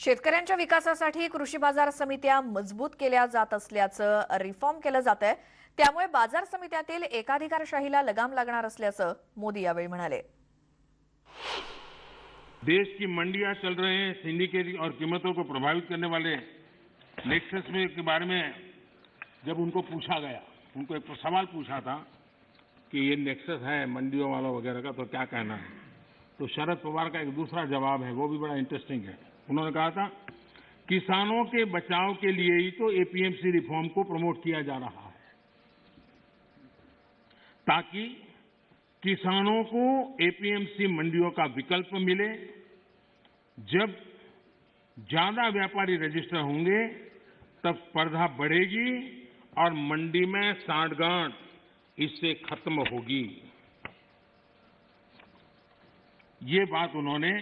शेतकऱ्यांच्या विकासासाठी कृषी बाजार समित्या मजबूत केल्या जात असल्याचं रिफॉर्म केलं जातंय, त्यामुळे बाजार समित्यातील एकाधिकारशाहीला लगाम लागणार असल्याचं मोदी यावेळी म्हणाले। देश की मंडियां चल रहे हैं, सिंडिकेट और कीमतों को प्रभावित करने वाले नेक्सस में के बारे में जब उनको पूछा गया, उनको एक सवाल पूछा था कि ये नेक्सस है मंडियों वालों वगैरह का, तो क्या कहना है? तो शरद पवार का एक दूसरा जवाब है, वो भी बड़ा इंटरेस्टिंग है। उन्होंने कहा था किसानों के बचाव के लिए ही तो एपीएमसी रिफॉर्म को प्रमोट किया जा रहा है, ताकि किसानों को एपीएमसी मंडियों का विकल्प मिले। जब ज्यादा व्यापारी रजिस्टर होंगे तब स्पर्धा बढ़ेगी और मंडी में सांठगांठ इससे खत्म होगी। ये बात उन्होंने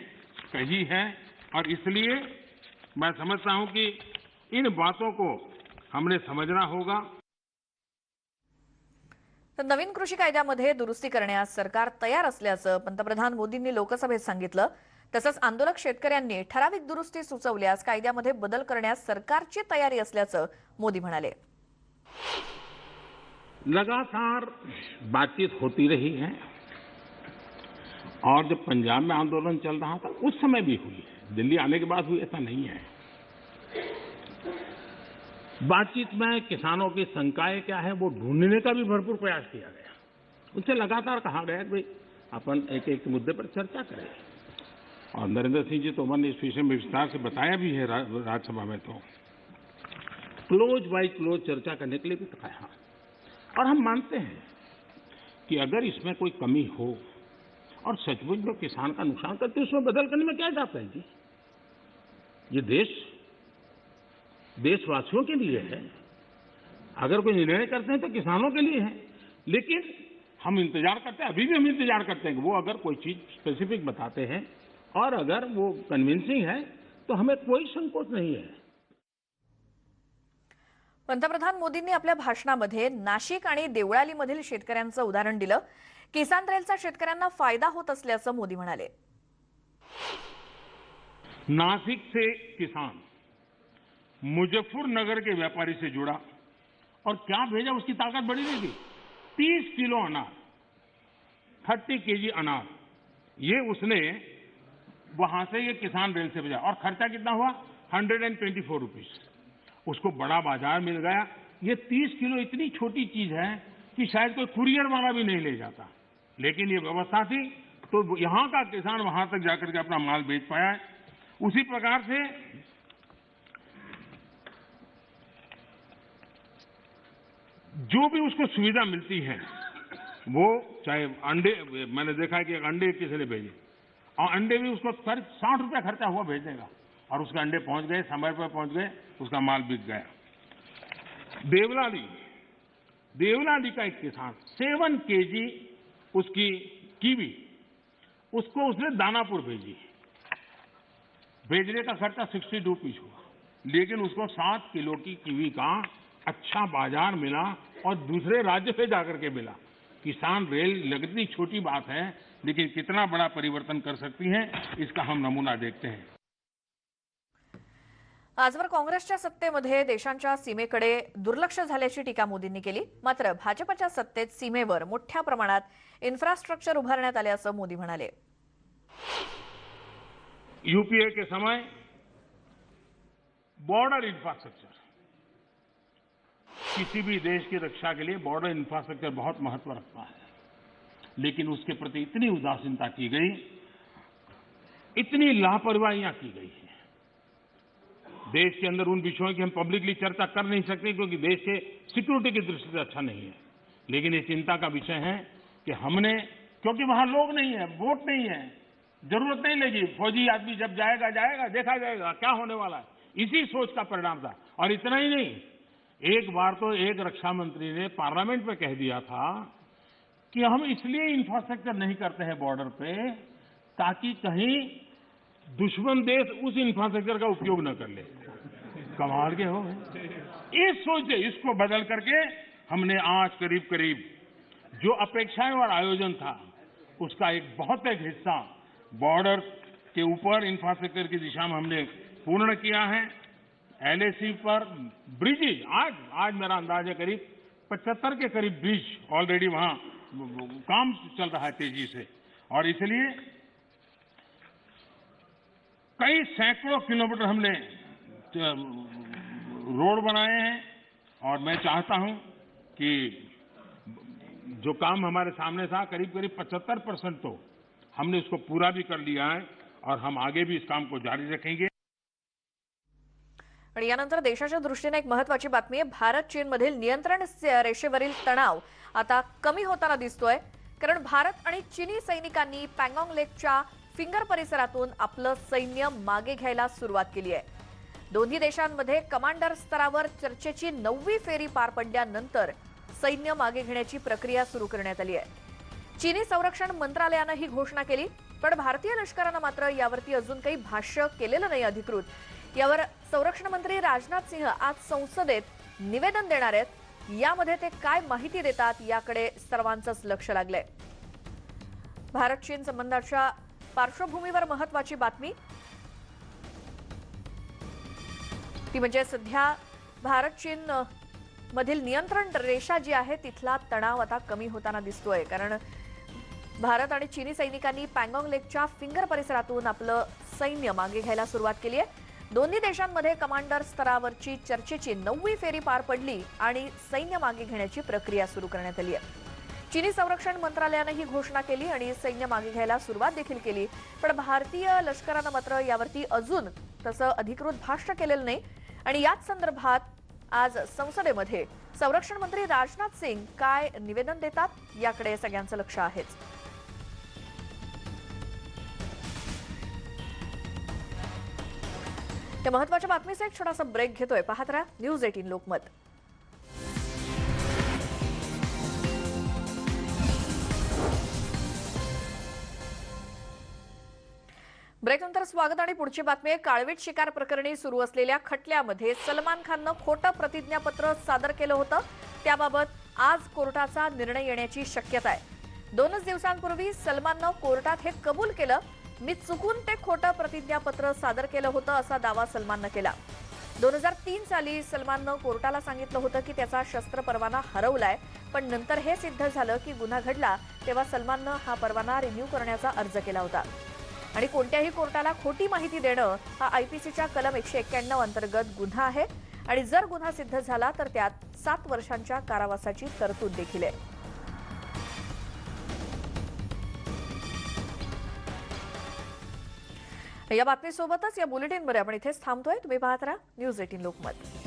कही है और इसलिए मैं समझता हूं कि इन बातों को हमने समझना होगा। तर नवीन कृषी कायद्यामध्ये दुरुस्ती करण्यास सरकार तयार असल्याचं पंतप्रधान मोदींनी लोकसभेत सांगितलं। तसंच आंदोलक शेतकऱ्यांनी ठराविक दुरुस्ती सुचवल्यास कायद्यामध्ये बदल करण्यास सरकारची तयारी असल्याचं मोदी म्हणाले। लगातार बातचीत होती रही है और जब पंजाब में आंदोलन चल रहा था उस समय भी हुई है, दिल्ली आने के बाद हुई ऐसा नहीं है। बातचीत में किसानों की शंकाएं क्या है वो ढूंढने का भी भरपूर प्रयास किया गया। उनसे लगातार कहा गया कि भाई अपन एक एक मुद्दे पर चर्चा करें और नरेंद्र सिंह जी तोमर ने इस विषय में विस्तार से बताया भी है राज्यसभा में। तो क्लोज बाय क्लोज चर्चा करने के लिए भी कहा और हम मानते हैं कि अगर इसमें कोई कमी हो और सचमुच में किसान का नुकसान करते उसमें बदल करने में क्या जाता है जी? ये देश देशवासियों के लिए है। अगर कोई निर्णय करते हैं तो किसानों के लिए है, लेकिन हम इंतजार करते हैं, अभी भी हम इंतजार करते हैं कि वो अगर कोई चीज स्पेसिफिक बताते हैं और अगर वो कन्विंसिंग है तो हमें कोई संकोच नहीं है। पंतप्रधान मोदींनी आपल्या भाषणामध्ये नाशिक आणि देवळालीमधील शेतकऱ्यांचं उदाहरण दिलं। किसान रेलचा शेतकऱ्यांना फायदा होत असल्याचं मोदी म्हणाले। नासिक से किसान मुजफ्फरनगर के व्यापारी से जुड़ा और क्या भेजा, उसकी ताकत बढ़ी नहीं थी। 30 किलो अनार, 30 केजी अनार, ये उसने वहां से ये किसान रेल से भेजा और खर्चा कितना हुआ? 124 रुपीज। उसको बड़ा बाजार मिल गया। ये 30 किलो इतनी छोटी चीज है कि शायद कोई कुरियर वाला भी नहीं ले जाता, लेकिन ये व्यवस्था थी तो यहां का किसान वहां तक जाकर के अपना माल बेच पाया है। उसी प्रकार से जो भी उसको सुविधा मिलती है, वो चाहे अंडे, मैंने देखा है कि एक अंडे किसी ने भेजे और अंडे भी उसको करीब 60 रुपया खर्चा हुआ भेजने का और उसके अंडे पहुंच गए, समय पर पहुंच गए, उसका माल बिक गया। देवलाली का एक किसान 7 केजी उसकी कीवी, उसको उसने दानापुर भेजी भेजने का खर्चा 60 रुपीज हुआ, लेकिन उसको 7 किलो की कीवी का अच्छा बाजार मिला और दूसरे राज्य से जाकर के मिला। किसान रेल लगती छोटी बात है, लेकिन कितना बड़ा परिवर्तन कर सकती है इसका हम नमूना देखते हैं। आजवर काँग्रेसच्या सत्तेमध्ये देशांच्या सीमेकडे दुर्लक्ष झाल्याची टीका मोदींनी केली। मात्र भाजपच्या सत्तेत सीमेवर मोठ्या प्रमाणात इन्फ्रास्ट्रक्चर उभारण्यात आल्याचं मोदी म्हणाले। यूपीए के समय बॉर्डर इंफ्रास्ट्रक्चर, किसी भी देश की रक्षा के लिए बॉर्डर इंफ्रास्ट्रक्चर बहुत महत्व रखता है, लेकिन उसके प्रति इतनी उदासीनता की गई, इतनी लापरवाहियां की गई है। देश के अंदर उन विषयों की हम पब्लिकली चर्चा कर नहीं सकते क्योंकि देश के सिक्योरिटी की दृष्टि से अच्छा नहीं है, लेकिन ये चिंता का विषय है कि हमने, क्योंकि वहां लोग नहीं है, वोट नहीं है, जरूरत नहीं लगी, फौजी आदमी जब जाएगा जाएगा, देखा जाएगा क्या होने वाला है, इसी सोच का परिणाम था। और इतना ही नहीं, एक बार तो एक रक्षा मंत्री ने पार्लियामेंट में कह दिया था कि हम इसलिए इंफ्रास्ट्रक्चर नहीं करते हैं बॉर्डर पे ताकि कहीं दुश्मन देश उस इंफ्रास्ट्रक्चर का उपयोग न कर ले। कमाल के हो इस सोच से इसको बदल करके हमने आज करीब करीब जो अपेक्षाएं और आयोजन था उसका एक बहुत एक हिस्सा बॉर्डर के ऊपर इंफ्रास्ट्रक्चर की दिशा में हमने पूर्ण किया है। एलएसी पर ब्रिजेज, आज मेरा अंदाज है करीब 75 के करीब ब्रिज ऑलरेडी वहां काम चल रहा है तेजी से, और इसलिए कई सैकड़ों किलोमीटर हमने रोड बनाए हैं। और मैं चाहता हूं कि जो काम हमारे सामने था करीब करीब 75% तो हमने उसको पूरा भी कर लिया है और हम आगे भी इस काम को जारी रखेंगे। आणि यानंतर देशाच्या दृष्टीने एक महत्त्वाची बातमी आहे। भारत चीन मधील नियंत्रण रेषेवरील तणाव आता कमी होताना दिसतोय, कारण भारत आणि चीनी सैनिकांनी पँगॉंग लेकच्या फिंगर परिसरातून आपलं सैन्य मागे घ्यायला सुरुवात केली आहे। दोन्ही देशांमध्ये कमांडर स्तरावर चर्चेची 9वी फेरी पार पडल्यानंतर सैन्य मागे घेण्याची प्रक्रिया सुरू करण्यात आली आहे। चीनी संरक्षण मंत्रालयाने ही घोषणा केली, पण भारतीय लष्कराने मात्र यावरती अजून काही भाष्य केलेलं नाही अधिकृत। यावर संरक्षण मंत्री राजनाथ सिंह आज संसदेत निवेदन देणार आहेत। यामध्ये ते काय माहिती देतात याकडे सर्वांचंच लक्ष लागलंय। भारत चीन संबंधाच्या पार्श्वभूमीवर महत्त्वाची बातमी ती म्हणजे सध्या भारत चीन मधील नियंत्रण रेषा जी आहे तिथला तणाव आता कमी होताना दिसतोय, कारण भारत आणि चीनी सैनिकांनी पँगॉंग लेकच्या फिंगर परिसरातून आपलं सैन्य मागे घ्यायला सुरुवात केली आहे। दोन्ही देशांमध्ये कमांडर स्तरावरची चर्चेची 9वी फेरी पार पडली आणि सैन्य मागे घेण्याची प्रक्रिया सुरू करण्यात आली आहे। चीनी संरक्षण मंत्रालयाने ही घोषणा केली आणि सैन्य मागे घ्यायला सुरुवात देखील केली, पण भारतीय लष्कराने मात्र यावरती अजून तसं अधिकृत भाष्य केलेलं नाही। आणि याच संदर्भात आज संसदेमध्ये संरक्षण मंत्री राजनाथ सिंह काय निवेदन देतात याकडे सगळ्यांचं लक्ष आहेच। त्या महत्त्वाच्या बातमीचा एक छोटासा ब्रेक घेतोय, पाहत रहा न्यूज 18 लोकमत। ब्रेकनंतर स्वागत आणि पुढची बातमी आहे। काळवीट शिकार प्रकरणी सुरू असलेल्या खटल्यामध्ये सलमान खाननं खोटं प्रतिज्ञापत्र सादर केलं होतं, त्याबाबत आज कोर्टाचा निर्णय येण्याची शक्यता आहे। 2 दिवसांपूर्वी सलमाननं कोर्टात हे कबूल केलं, मी चुकून ते खोटं प्रतिज्ञापत्र सादर केलं होतं असा दावा सलमाननं केला। 2003 साली सलमाननं कोर्टाला सांगितलं होतं की त्याचा शस्त्र परवाना हरवलाय, पण नंतर हे सिद्ध झालं की गुन्हा घडला तेव्हा सलमाननं हा परवाना रिन्यू करण्याचा अर्ज केला होता। आणि कोणत्याही कोर्टाला खोटी माहिती देणं हा आयपीसीच्या कलम 191 अंतर्गत गुन्हा आहे आणि जर गुन्हा सिद्ध झाला तर त्यात 7 वर्षांच्या कारावासाची तरतूद देखील आहे। या बातमीसोबतच या बुलेटिनमध्ये आपण इथेच थांबतोय। तुम्ही पाहत रहा न्यूज 18 लोकमत।